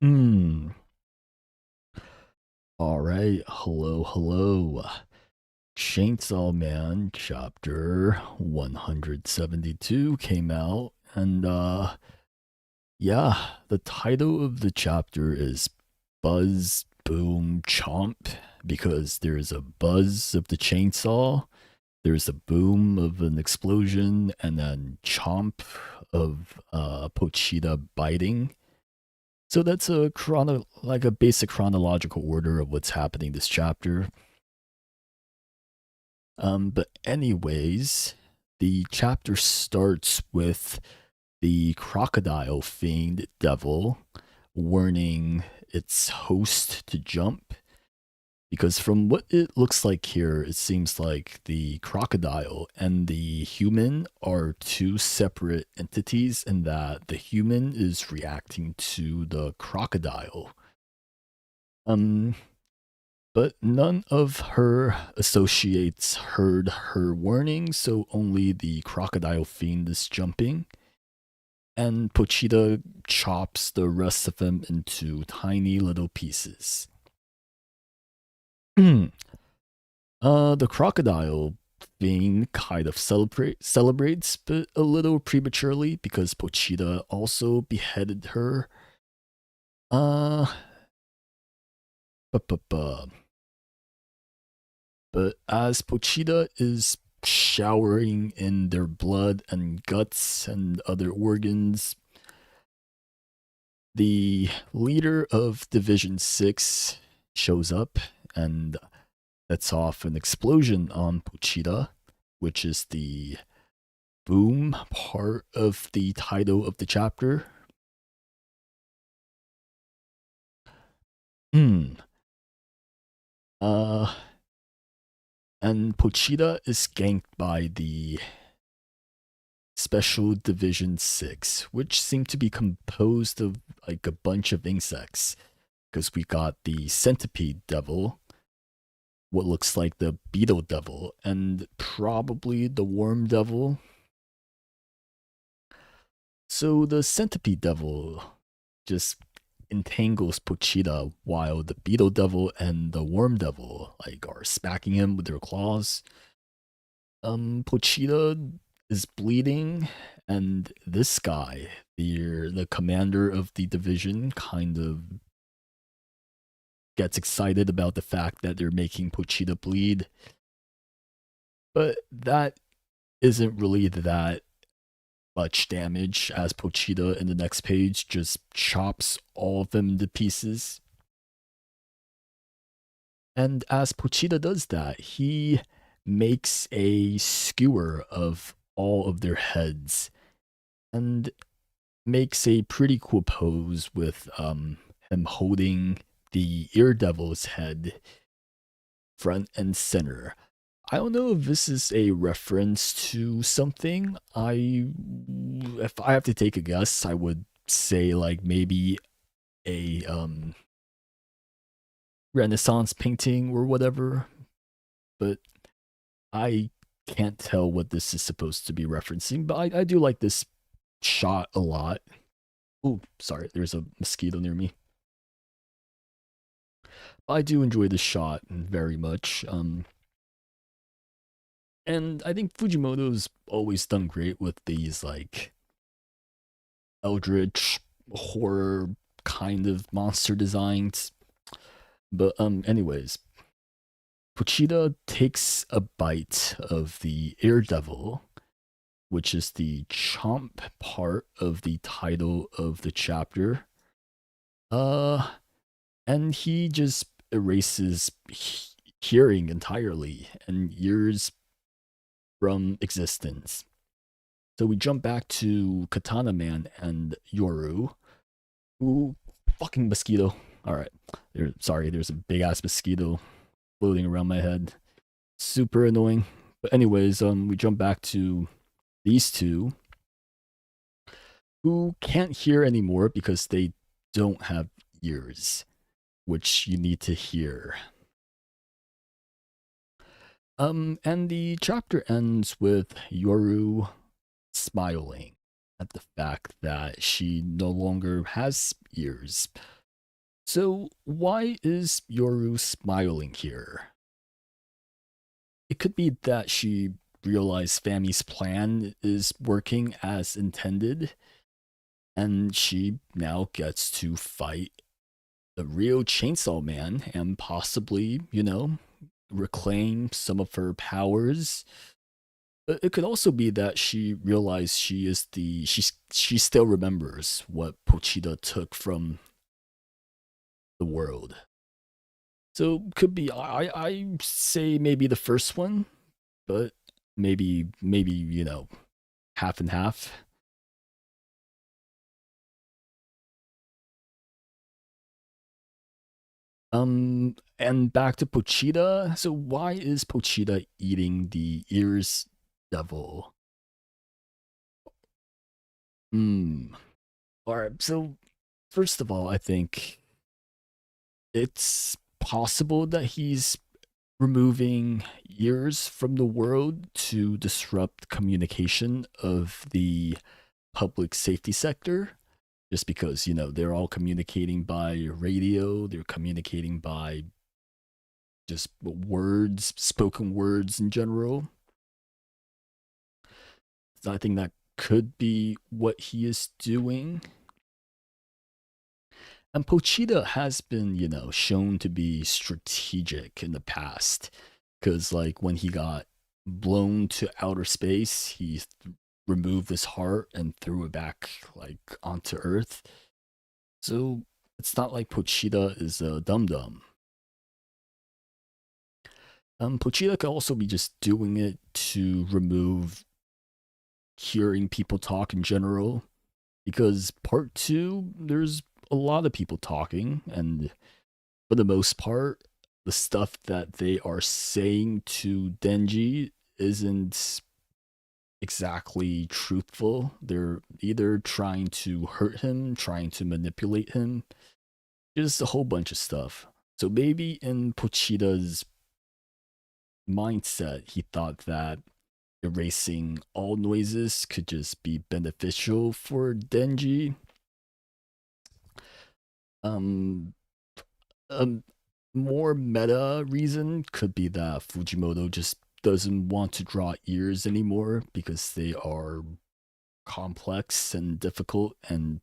Hmm. All right. Hello, hello. Chainsaw Man chapter 172 came out and yeah, the title of the chapter is Buzz Boom Chomp because there's a buzz of the chainsaw, there's a boom of an explosion, and then chomp of Pochita biting. So that's like a basic chronological order of what's happening this chapter. But anyways, the chapter starts with the crocodile fiend devil warning its host to jump. Because from what it looks like here, it seems like the crocodile and the human are two separate entities, and that the human is reacting to the crocodile. Um, but none of her associates heard her warning, so only the crocodile fiend is jumping. And Pochita chops the rest of them into tiny little pieces. The crocodile fiend kind of celebrates, but a little prematurely because Pochita also beheaded her. Uh, bu- But as Pochita is showering in their blood and guts and other organs, the leader of Division 6 shows up and sets off an explosion on Pochita, which is the boom part of the title of the chapter. Hmm. Uh, and Pochita is ganked by the Special Division 6, which seem to be composed of like a bunch of insects. Because we got the Centipede Devil, what looks like the Beetle Devil, and probably the Worm Devil. So the Centipede Devil just entangles Pochita while the Beetle Devil and the Worm Devil like are smacking him with their claws. Pochita is bleeding, and this guy, the commander of the division, kind of gets excited about the fact that they're making Pochita bleed. But that isn't really that much damage, as Pochita in the next page just chops all of them into pieces. And as Pochita does that, he makes a skewer of all of their heads and makes a pretty cool pose with him holding the ear devil's head front and center. I don't know if this is a reference to something. If I have to take a guess, I would say like maybe a Renaissance painting or whatever, but I can't tell what this is supposed to be referencing. But I do like this shot a lot. Oh, sorry, there's a mosquito near me. I do enjoy this shot very much. And I think Fujimoto's always done great with these like eldritch horror kind of monster designs. But anyways, Pochita takes a bite of the Air Devil, which is the chomp part of the title of the chapter. Uh and he just erases hearing entirely and ears from existence. So we jump back to Katana Man and Yoru. Ooh, fucking mosquito. All right. Sorry, there's a big ass mosquito floating around my head. Super annoying. But anyways, we jump back to these two who can't hear anymore because they don't have ears, which you need to hear. And the chapter ends with Yoru smiling at the fact that she no longer has ears. So, why is Yoru smiling here? It could be that she realized Fami's plan is working as intended, and she now gets to fight the real Chainsaw Man and possibly, reclaim some of her powers. But it could also be that she realized she still remembers what Pochita took from the world. So could be I say maybe the first one, but maybe half and half. And back to Pochita. So why is Pochita eating the ears devil? Hmm. All right. So first of all, I think it's possible that he's removing ears from the world to disrupt communication of the public safety sector, just because they're all communicating by radio, they're communicating by just words, spoken words in general. So I think that could be what he is doing. And Pochita has been, shown to be strategic in the past. Because, like, when he got blown to outer space, he removed his heart and threw it back, like, onto Earth. So it's not like Pochita is a dum dum. Pochita could also be just doing it to remove hearing people talk in general. Because part two, there's a lot of people talking, and for the most part, the stuff that they are saying to Denji isn't exactly truthful. They're either trying to hurt him, trying to manipulate him, just a whole bunch of stuff. So maybe in Pochita's mindset, he thought that erasing all noises could just be beneficial for Denji. Um, a more meta reason could be that Fujimoto just doesn't want to draw ears anymore because they are complex and difficult and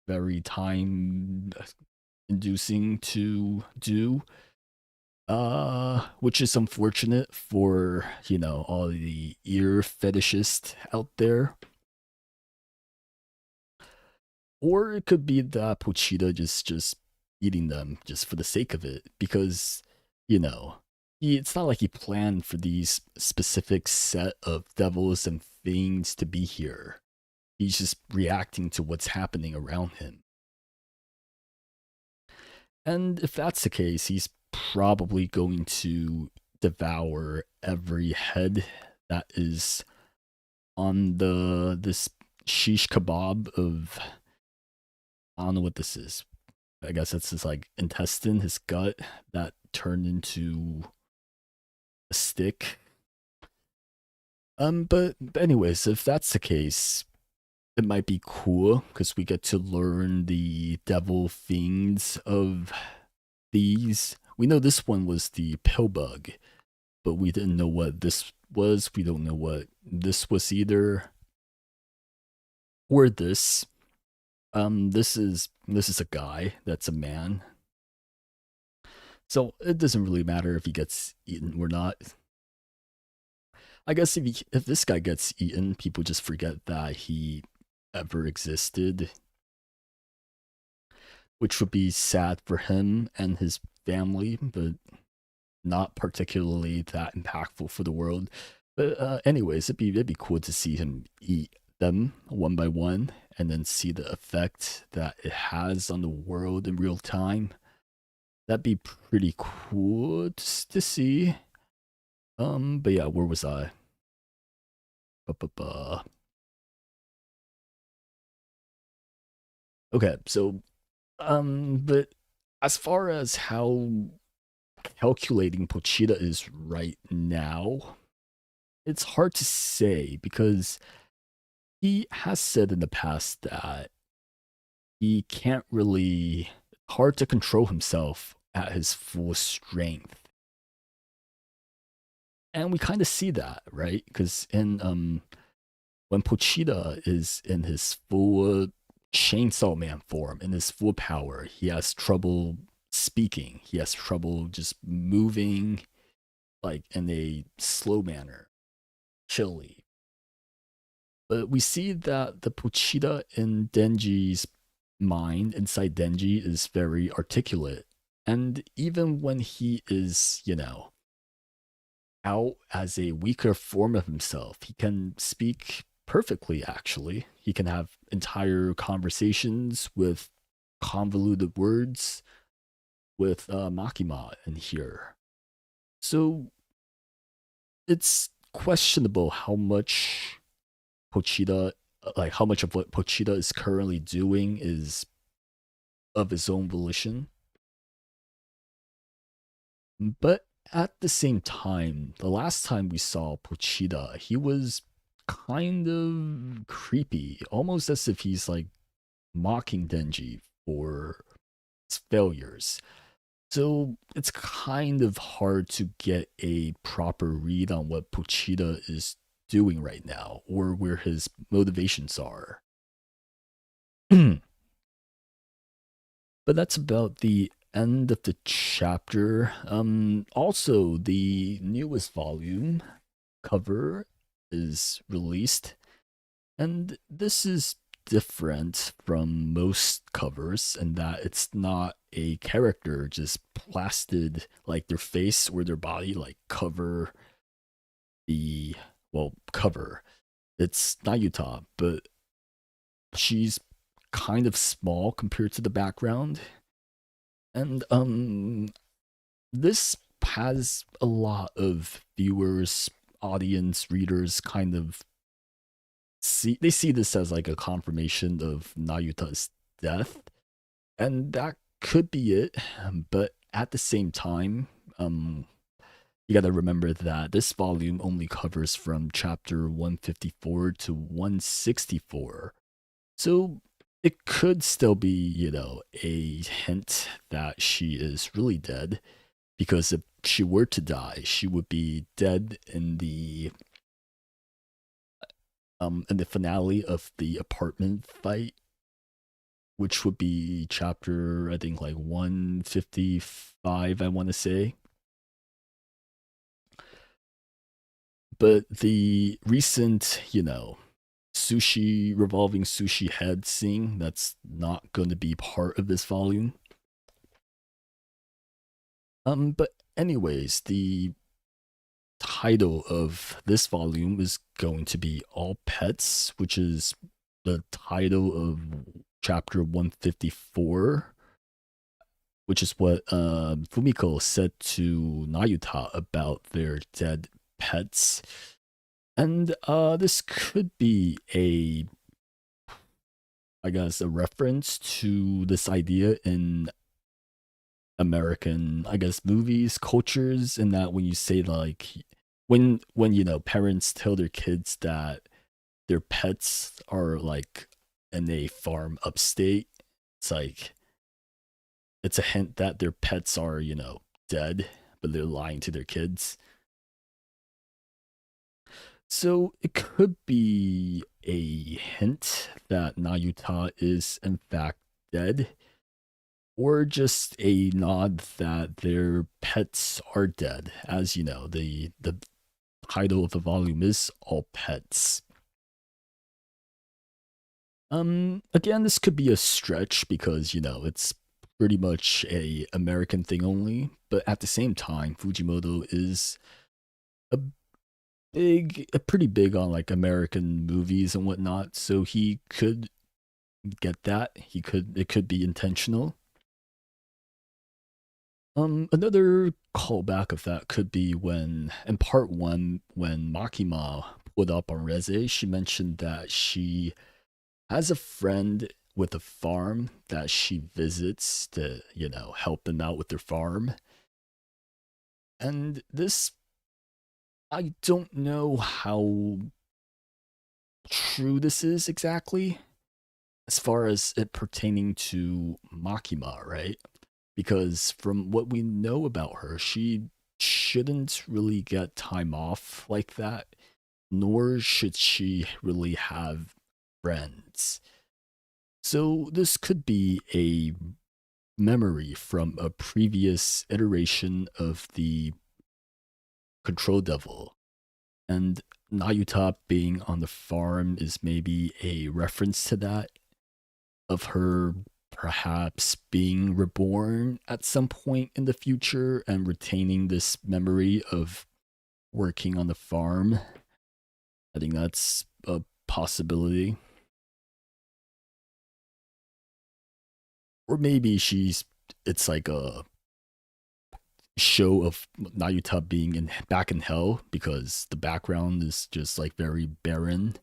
very time inducing to do. Which is unfortunate for, all the ear fetishists out there. Or it could be that Pochita just eating them just for the sake of it, because it's not like he planned for these specific set of devils and things to be here. He's just reacting to what's happening around him. And if that's the case, he's probably going to devour every head that is on this shish kebab of, I don't know what this is. I guess that's his like intestine, his gut that turned into a stick. But anyways, if that's the case, it might be cool because we get to learn the devil things of these. We know this one was the pill bug, but we didn't know what this was. We don't know what this was either. Or this. This is a guy that's a man. So it doesn't really matter if he gets eaten or not. I guess if this guy gets eaten, people just forget that he ever existed, which would be sad for him and his family, but not particularly that impactful for the world. But anyways, it'd be cool to see him eat them one by one and then see the effect that it has on the world in real time. That'd be pretty cool to see. But yeah, where was I? Ba-ba-ba. Okay, so but as far as how calculating Pochita is right now, it's hard to say because he has said in the past that he can't really, hard to control himself at his full strength. And we kind of see that, right? Because in when Pochita is in his full Chainsaw Man form, in his full power, he has trouble speaking. He has trouble just moving like in a slow manner, chilly. But we see that the Pochita in Denji's mind, inside Denji, is very articulate. And even when he is, out as a weaker form of himself, he can speak perfectly, actually. He can have entire conversations with convoluted words with Makima in here. So it's questionable how much Pochita, like how much of what Pochita is currently doing is of his own volition. But at the same time, the last time we saw Pochita, he was kind of creepy, almost as if he's like mocking Denji for his failures. So it's kind of hard to get a proper read on what Pochita is doing right now or where his motivations are. But that's about the end of the chapter. Also, the newest volume cover is released, and this is different from most covers in that it's not a character just plastered like their face or their body like the cover. It's Nayuta, but she's kind of small compared to the background. And this has a lot of viewers, audience, readers kind of see this as like a confirmation of Nayuta's death, and that could be it. But at the same time, you got to remember that this volume only covers from chapter 154 to 164, so it could still be, a hint that she is really dead. Because if she were to die, she would be dead in the finale of the apartment fight, which would be chapter, I think, like 155, I want to say. But the recent, revolving sushi head scene, that's not going to be part of this volume. But anyways, the title of this volume is going to be All Pets, which is the title of chapter 154, which is what Fumiko said to Nayuta about their dead pets. And this could be I guess, a reference to this idea in American, I guess, movies, cultures, and that when you say like when parents tell their kids that their pets are like in a farm upstate, it's like it's a hint that their pets are, dead, but they're lying to their kids. So it could be a hint that Nayuta is in fact dead, or just a nod that their pets are dead. As you know, the title of the volume is All Pets. Again, this could be a stretch because, it's pretty much a American thing only, but at the same time, Fujimoto is a pretty big on like American movies and whatnot, so he could get that. It could be intentional. Another callback of that could be when, in part one, when Makima put up on Reze, she mentioned that she has a friend with a farm that she visits to, help them out with their farm. And this, I don't know how true this is exactly, as far as it pertaining to Makima, right? Because from what we know about her, she shouldn't really get time off like that, nor should she really have friends. So this could be a memory from a previous iteration of the Control Devil. And Nayuta being on the farm is maybe a reference to that, of her perhaps being reborn at some point in the future and retaining this memory of working on the farm. I think that's a possibility. Or maybe it's like a show of Nayuta being back in hell because the background is just like very barren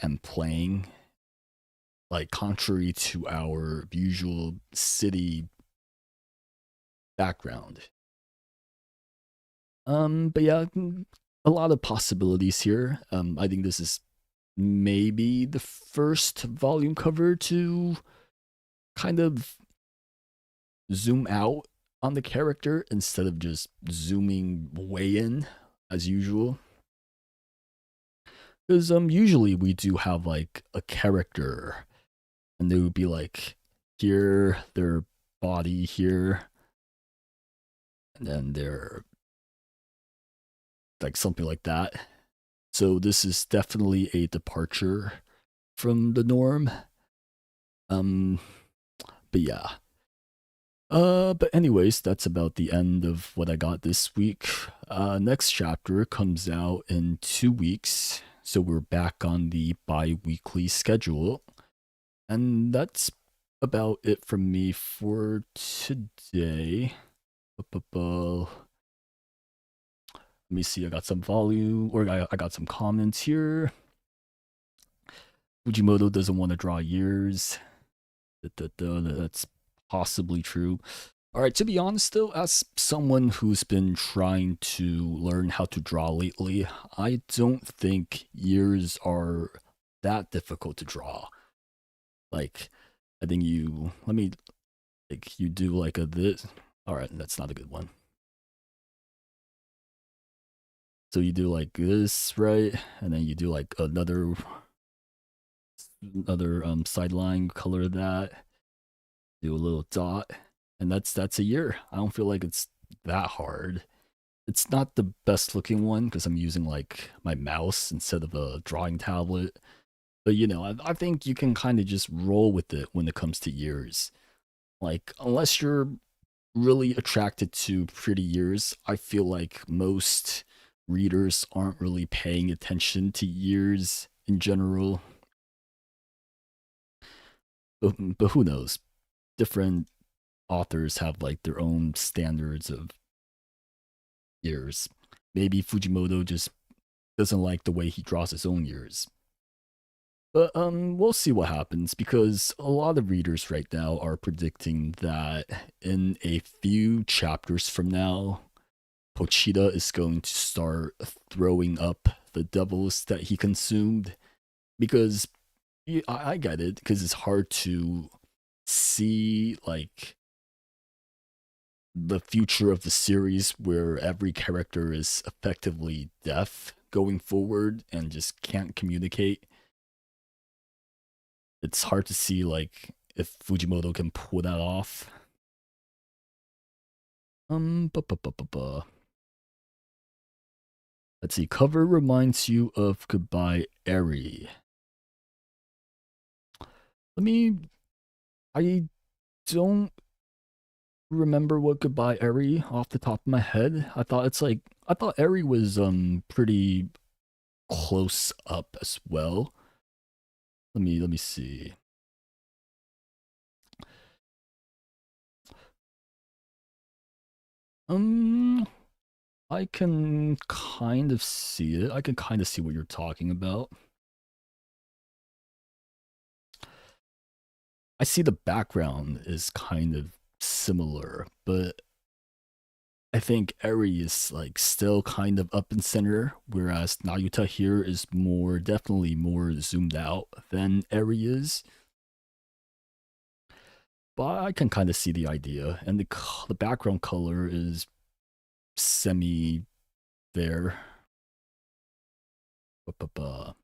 and playing, like contrary to our usual city background. But yeah, a lot of possibilities here. I think this is maybe the first volume cover to kind of zoom out on the character instead of just zooming way in as usual. Because usually we do have like a character and they would be like here, their body here, and then their like something like that. So this is definitely a departure from the norm. Um, but yeah. But anyways, that's about the end of what I got this week. Next chapter comes out in 2 weeks, so we're back on the bi-weekly schedule. And that's about it from me for today. Let me see, I got some volume, or I got some comments here. Fujimoto doesn't want to draw years. That's possibly true. All right, to be honest though, as someone who's been trying to learn how to draw lately, I don't think years are that difficult to draw. Like, I think you do like a this. All right, that's not a good one. So you do like this, right? And then you do like another sideline, color that, do a little dot, and that's a year. I don't feel like it's that hard. It's not the best looking one because I'm using like my mouse instead of a drawing tablet. But I think you can kind of just roll with it when it comes to years. Like, unless you're really attracted to pretty years, I feel like most readers aren't really paying attention to years in general. But who knows? Different authors have like their own standards of years. Maybe Fujimoto just doesn't like the way he draws his own years. But we'll see what happens because a lot of readers right now are predicting that in a few chapters from now, Pochita is going to start throwing up the devils that he consumed. Because I get it, because it's hard to see like the future of the series where every character is effectively deaf going forward and just can't communicate. It's hard to see like if Fujimoto can pull that off. Ba ba ba ba ba. Let's see. Cover reminds you of Goodbye Eri. Let me. I don't remember what Goodbye Eri off the top of my head. I thought Eri was pretty close up as well. Let me see. Um, I can kind of see it. I can kind of see what you're talking about. I see the background is kind of similar, but I think Eri is like still kind of up in center, whereas Nayuta here is definitely more zoomed out than Eri is. but I can kind of see the idea, and the background color is semi there. Ba-ba-ba.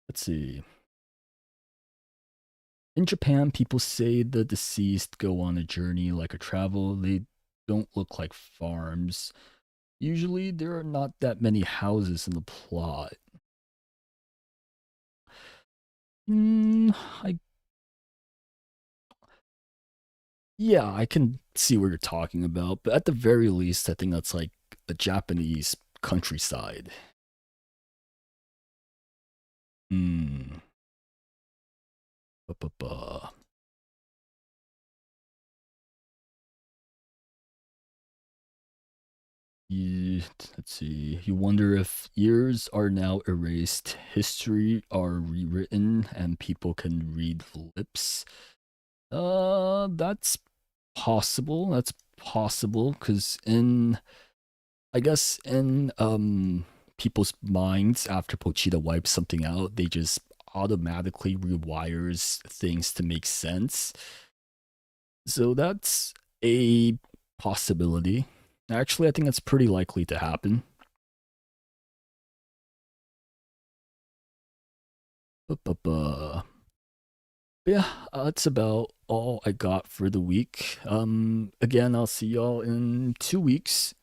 Let's see. In Japan, people say the deceased go on a journey like a travel. They don't look like farms. Usually, there are not that many houses in the plot. Mm, I Yeah, I can see what you're talking about, but at the very least, I think that's like a Japanese countryside. Hmm. Ba-ba-ba. You, let's see. You wonder if years are now erased, history are rewritten, and people can read lips. That's possible. That's possible because I guess in people's minds after Pochita wipes something out, they just automatically rewires things to make sense. So that's a possibility. Actually, I think that's pretty likely to happen. But yeah, that's about all I got for the week. Again, I'll see y'all in 2 weeks.